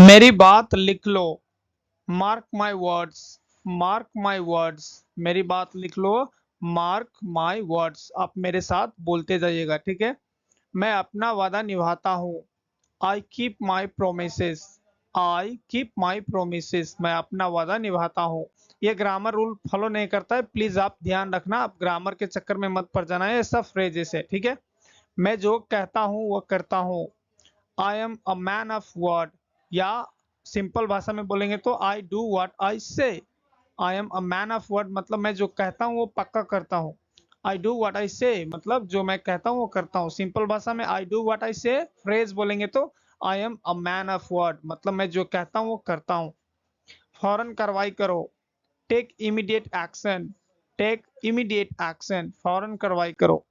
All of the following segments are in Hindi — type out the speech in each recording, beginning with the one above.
मेरी बात लिख लो। Mark my words. Mark my words. मेरी बात लिख लो। Mark my words. आप मेरे साथ बोलते जाइएगा, ठीक है। मैं अपना वादा निभाता हूँ। I keep my promises. I keep my promises. मैं अपना वादा निभाता हूँ। ये ग्रामर रूल फॉलो नहीं करता है, प्लीज आप ध्यान रखना। आप ग्रामर के चक्कर में मत पड़ जाना है, ये सब फ्रेजेस है, ठीक है। मैं जो कहता हूँ वो करता हूँ। I am a man of word, या सिंपल भाषा में बोलेंगे तो आई डू व्हाट आई से। I am a man of word मतलब मैं जो कहता हूँ वो पक्का करता हूँ। आई डू व्हाट आई से मतलब जो मैं कहता हूँ वो करता हूँ। सिंपल भाषा में आई डू व्हाट आई से फ्रेज बोलेंगे तो I am a man of word मतलब मैं जो कहता हूँ वो करता हूँ। फौरन कार्रवाई करो। Take immediate action. Take immediate action, फौरन कार्रवाई करो।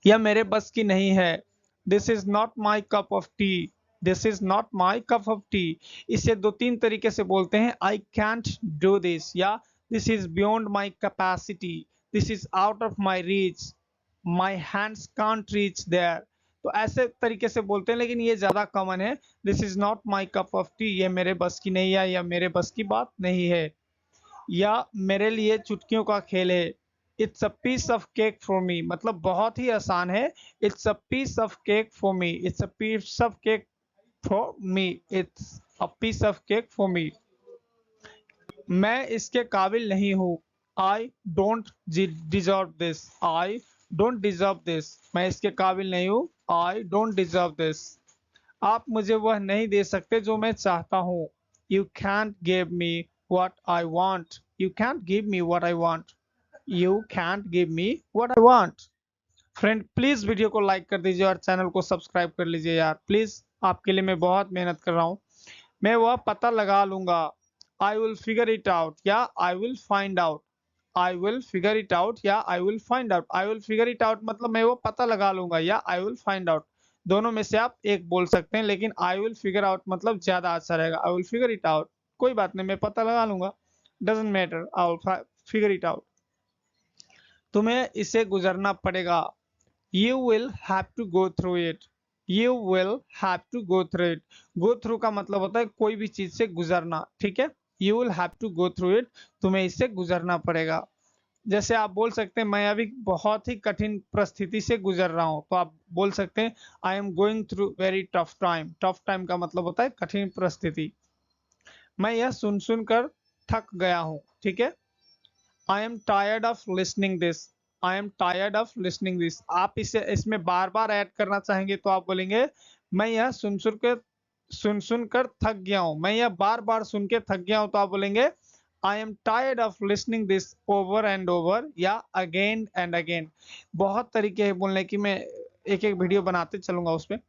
यह मेरे बस की नहीं है। This is not my cup of tea. This is not my cup of tea. इसे दो तीन तरीके से बोलते हैं। आई कैंट डू दिस, या this is beyond my capacity, this is out of my reach, my hands can't reach there. तो ऐसे तरीके से बोलते हैं, लेकिन ये ज्यादा कॉमन है। This is not my cup of T, ये मेरे बस की नहीं है या मेरे बस की बात नहीं है। या मेरे लिए चुटकियों का खेल है। It's a piece of cake for me मतलब बहुत ही आसान है। It's a piece of cake for me. It's a piece of cake for me. It's a piece of cake for me. मैं इसके काबिल नहीं हूँ। I don't deserve this. I don't deserve this. मैं इसके काबिल नहीं हूँ। I don't deserve this. आप मुझे वह नहीं दे सकते जो मैं चाहता हूँ। You can't give me what I want. You can't give me what I want. You can't give me what I want. Friend please video को लाइक कर दीजिए और चैनल को सब्सक्राइब कर लीजिए यार, प्लीज। आपके लिए मैं बहुत मेहनत कर रहा हूँ। मैं वह पता लगा लूंगा। I will figure it out, या I will find out. I will figure it out या I will find out. I will figure it out मतलब मैं वो पता लगा लूंगा, या आई विल फाइंड आउट। दोनों में से आप एक बोल सकते हैं, लेकिन आई विल फिगर आउट मतलब ज्यादा अच्छा रहेगा। I will figure it out, कोई बात नहीं, मैं पता लगा लूंगा। Doesn't matter, I will figure it out. तुम्हें इसे गुजरना पड़ेगा। You will have to go through it. You will have to go through it. Go through का मतलब होता है कोई भी चीज से गुजरना, ठीक है। You will have to go through it, तुम्हें इससे गुजरना पड़ेगा। जैसे आप बोल सकते हैं मैं अभी बहुत ही कठिन परिस्थिति से गुजर रहा हूं, तो आप बोल सकते हैं I am going through very tough time. Tough time का मतलब होता है कठिन परिस्थिति। मैं यह सुन सुन कर थक गया हूं, ठीक है। I am tired of listening this. I am tired of listening this. आप इसे इसमें बार बार ऐड करना चाहेंगे तो आप बोलेंगे मैं यह सुन सुन कर थक गया हूं। मैं यह बार बार सुन के थक गया हूं तो आप बोलेंगे I am tired of listening this over and over, या अगेन एंड अगेन। बहुत तरीके हैं बोलने की, मैं एक एक वीडियो बनाते चलूंगा उस पर।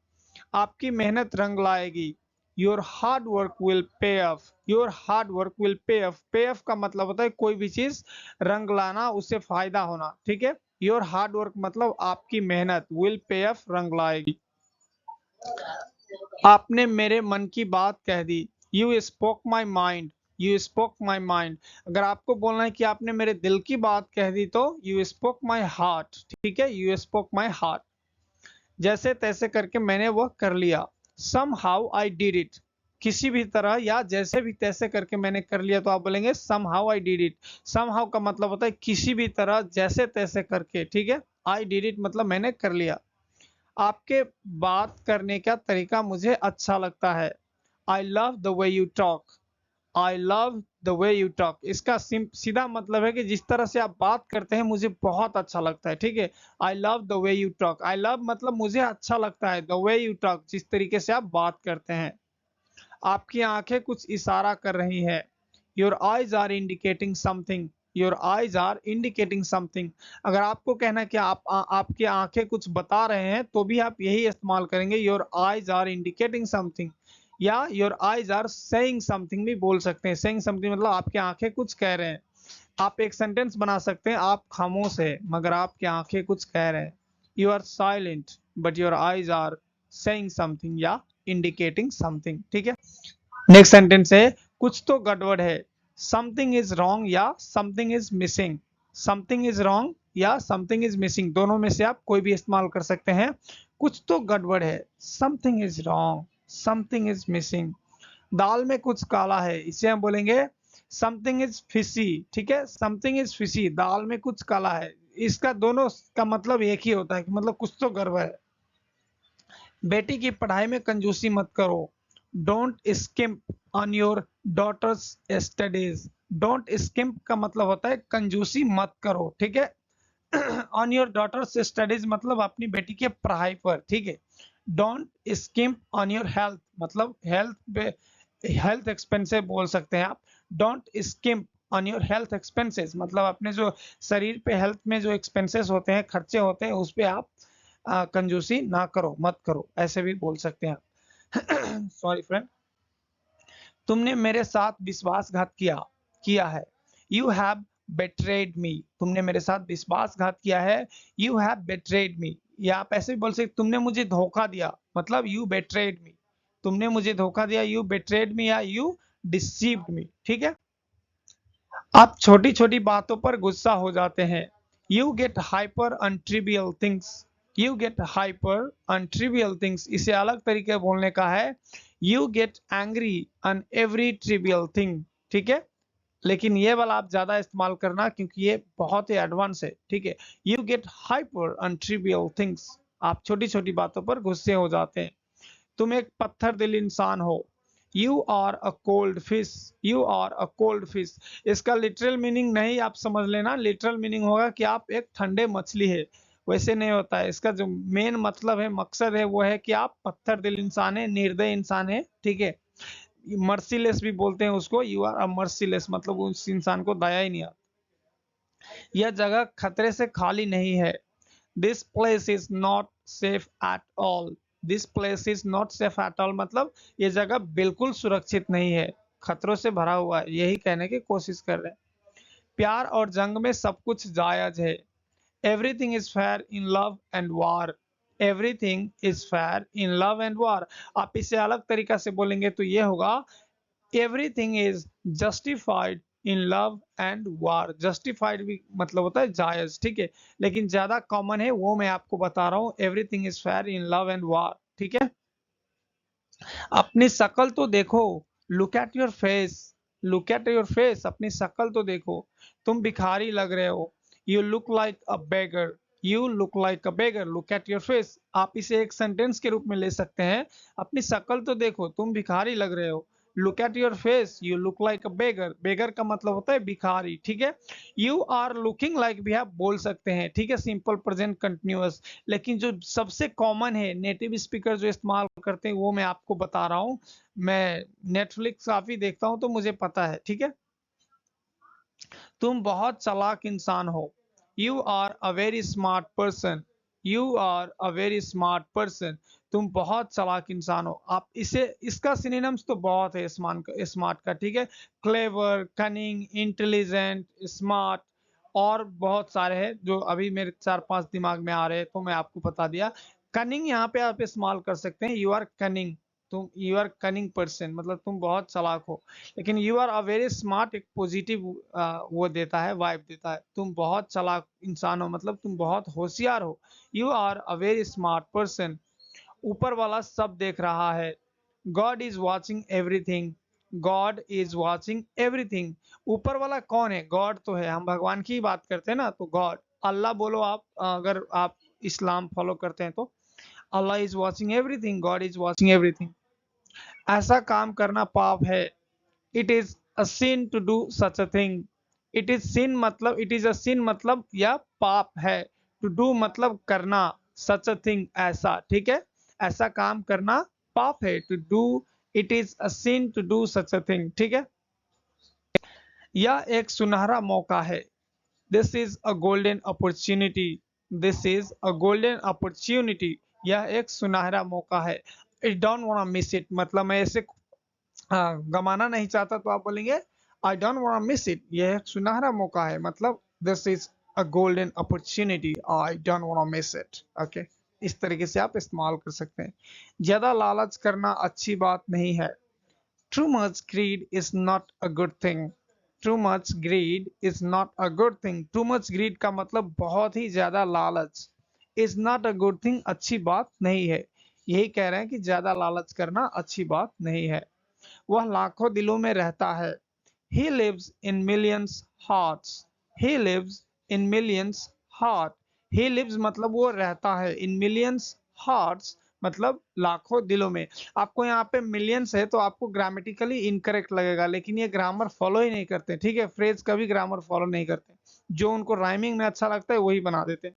आपकी मेहनत रंग लाएगी। Your hard work will pay of. Your hard work will pay of. पे ऑफ का मतलब होता है कोई भी चीज रंग लाना, उससे फायदा होना, ठीक है। योर हार्ड वर्क मतलब आपकी मेहनत, विल पे ऑफ रंग लाएगी। आपने मेरे मन की बात कह दी। You spoke my mind. You spoke my mind. अगर आपको बोलना है कि आपने मेरे दिल की बात कह दी तो यू स्पोक माई हार्ट, ठीक है। You spoke my heart. जैसे तैसे करके मैंने वह कर लिया। Somehow I did it. किसी भी तरह या जैसे भी तैसे करके मैंने कर लिया तो आप बोलेंगे somehow I did it. Somehow का मतलब होता है किसी भी तरह, जैसे तैसे करके, ठीक है। आई डिड इट मतलब मैंने कर लिया। आपके बात करने का तरीका मुझे अच्छा लगता है। I love the way you talk. I love the way you talk, इसका सीधा मतलब है कि जिस तरह से आप बात करते हैं मुझे बहुत अच्छा लगता है, ठीक है। I love the way you talk. I love मतलब मुझे अच्छा लगता है, द वे यू टॉक जिस तरीके से आप बात करते हैं। आपकी आंखें कुछ इशारा कर रही है। Your eyes are indicating something. Your eyes are indicating something. अगर आपको कहना कि आपकी आंखें कुछ बता रहे हैं तो भी आप यही इस्तेमाल करेंगे, your eyes are indicating something. या your eyes are saying something भी बोल सकते हैं। सेइंग समथिंग मतलब आपकी आंखें कुछ कह रहे हैं। आप एक सेंटेंस बना सकते हैं, आप खामोश है मगर आपकी आंखें कुछ कह रहे हैं। You are silent but your eyes are saying something या इंडिकेटिंग समथिंग, ठीक है। नेक्स्ट सेंटेंस है कुछ तो गड़बड़ है। समथिंग इज रॉन्ग या something is missing. Something is wrong या समथिंग इज मिसिंग, दोनों में से आप कोई भी इस्तेमाल कर सकते हैं। कुछ तो गड़बड़ है, something is wrong, something is missing. दाल में कुछ काला है, इसे हम बोलेंगे समथिंग इज फिशी। ठीक है, समथिंग इज फिशी, दाल में कुछ काला है। इसका दोनों का मतलब एक ही होता है कि मतलब कुछ तो गड़बड़ है। बेटी की पढ़ाई में कंजूसी मत करो। Don't skimp on your daughter's studies. Don't skimp का मतलब होता है कंजूसी मत करो। ठीक है, ऑन योर डॉटर्स स्टडीज मतलब अपनी बेटी के पढ़ाई पर। ठीक है, don't skimp on your health मतलब हेल्थ पे, हेल्थ एक्सपेंसेस बोल सकते हैं आप। Don't skimp on your health expenses मतलब अपने जो शरीर पे हेल्थ में जो एक्सपेंसेस होते हैं, खर्चे होते हैं, उस पे आप कंजूसी ना करो, मत करो, ऐसे भी बोल सकते हैं आप। Sorry friend. तुमने मेरे साथ विश्वासघात किया किया है। यू हैव बेट्रेड मी। तुमने मेरे साथ विश्वासघात किया है। यू हैव बेट्रेड मी। या आप ऐसे भी बोल सकते, तुमने मुझे धोखा दिया मतलब यू बेट्रेड मी। तुमने मुझे धोखा दिया, यू बेट्रेड मी, या यू डिसीव्ड मी। ठीक है, आप छोटी छोटी बातों पर गुस्सा हो जाते हैं। You get hyper on trivial things. You get hyper on trivial things, इसे अलग तरीके बोलने का है, you get angry on every trivial thing. ठीक है, लेकिन ये वाला आप ज्यादा इस्तेमाल करना क्योंकि ये बहुत ही एडवांस है। ठीक है, you get hyper on trivial things, आप छोटी छोटी बातों पर गुस्से हो जाते हैं। तुम एक पत्थर दिल इंसान हो। You are a cold fish. You are a cold fish, इसका लिटरल मीनिंग नहीं आप समझ लेना। लिटरल मीनिंग होगा कि आप एक ठंडे मछली है, वैसे नहीं होता है। इसका जो मेन मतलब है, मकसद है, वो है कि आप पत्थर दिल इंसान है, निर्दय इंसान है। ठीक है, मर्सीलेस भी बोलते हैं उसको। यू आर अ मर्सीलेस मतलब उस इंसान को दया ही नहीं आता। यह जगह खतरे से खाली नहीं है। This place is not safe at all. This place is not safe at all मतलब ये जगह बिल्कुल सुरक्षित नहीं है, खतरों से भरा हुआ है, यही कहने की कोशिश कर रहे हैं। प्यार और जंग में सब कुछ जायज है। Everything is fair in love and war. Everything is fair in love and वार। आप इसे अलग तरीका से बोलेंगे तो ये होगा, everything is justified in love and war. Justified भी मतलब होता है जायज। ठीक है, लेकिन ज्यादा कॉमन है वो मैं आपको बता रहा हूँ, everything is fair in love and वार। ठीक है, अपनी शक्ल तो देखो। Look at your face. Look at your face, अपनी शक्ल तो देखो। तुम भिखारी लग रहे हो। You look like a beggar. You look like a beggar, look at your face. आप इसे एक सेंटेंस के रूप में ले सकते हैं, अपनी शक्ल तो देखो, तुम भिखारी लग रहे हो। Look at your face, you look like a beggar. Beggar का मतलब होता है भिखारी। ठीक है, यू आर लुकिंग लाइक भी आप बोल सकते हैं। ठीक है, सिंपल प्रेजेंट कंटिन्यूअस। लेकिन जो सबसे कॉमन है, नेटिव स्पीकर जो इस्तेमाल करते हैं, वो मैं आपको बता रहा हूँ। मैं नेटफ्लिक्स काफी देखता हूँ तो मुझे पता है। ठीक है, तुम बहुत चालाक इंसान हो। You are a very smart person. You are a very smart person, तुम बहुत चालाक इंसान हो। आप इसे, इसका सिनोनिम्स तो बहुत है स्मार्ट का। ठीक है, क्लेवर, कनिंग, इंटेलिजेंट, स्मार्ट, और बहुत सारे हैं जो अभी मेरे 4-5 दिमाग में आ रहे हैं, तो मैं आपको बता दिया। कनिंग यहाँ पे आप इस्तेमाल कर सकते हैं, यू आर कनिंग। तुम, यू आर कनिंग पर्सन मतलब तुम बहुत चालाक हो। लेकिन you are a very smart एक पॉजिटिव वो देता है, वाइब देता है। तुम बहुत चालाक इंसान हो मतलब तुम बहुत होशियार हो। You are a very smart person. ऊपर वाला सब देख रहा है। God is watching everything. God is watching everything. ऊपर वाला कौन है? गॉड तो है, हम भगवान की ही बात करते हैं ना, तो गॉड, अल्लाह बोलो आप, अगर आप इस्लाम फॉलो करते हैं तो। Allah is watching everything, God is watching everything. ऐसा काम करना पाप है। It is a sin to do such a thing. It is sin मतलब, इट इज अ सिन मतलब यह पाप है। टू डू मतलब करना, सच अ थिंग ऐसा। ठीक है, ऐसा काम करना पाप है, to do. It is a sin to do such a thing. ठीक है, यह एक सुनहरा मौका है। This is a golden opportunity. This is a golden opportunity, यह एक सुनहरा मौका है। I don't want miss it मतलब मैं ऐसे गंवाना नहीं चाहता, तो आप बोलेंगे I don't want miss it, यह एक सुनहरा मौका है मतलब this is a golden opportunity, I don't want miss it. Okay, इस तरीके से आप इस्तेमाल कर सकते हैं। ज्यादा लालच करना अच्छी बात नहीं है। Too much greed is not a good thing. Too much greed is not a good thing. Too much greed का मतलब बहुत ही ज्यादा लालच। Is not a good thing अच्छी बात नहीं है। यही कह रहे हैं कि ज्यादा लालच करना अच्छी बात नहीं है। वह लाखों दिलों में रहता है। He lives in millions hearts. He lives in millions heart. He lives मतलब वो रहता है। In millions hearts मतलब लाखों दिलों में। आपको यहाँ पे मिलियंस है तो आपको ग्रामेटिकली इनकरेक्ट लगेगा, लेकिन ये ग्रामर फॉलो ही नहीं करते। ठीक है, फ्रेज कभी ग्रामर फॉलो नहीं करते। जो उनको राइमिंग में अच्छा लगता है वही बना देते हैं।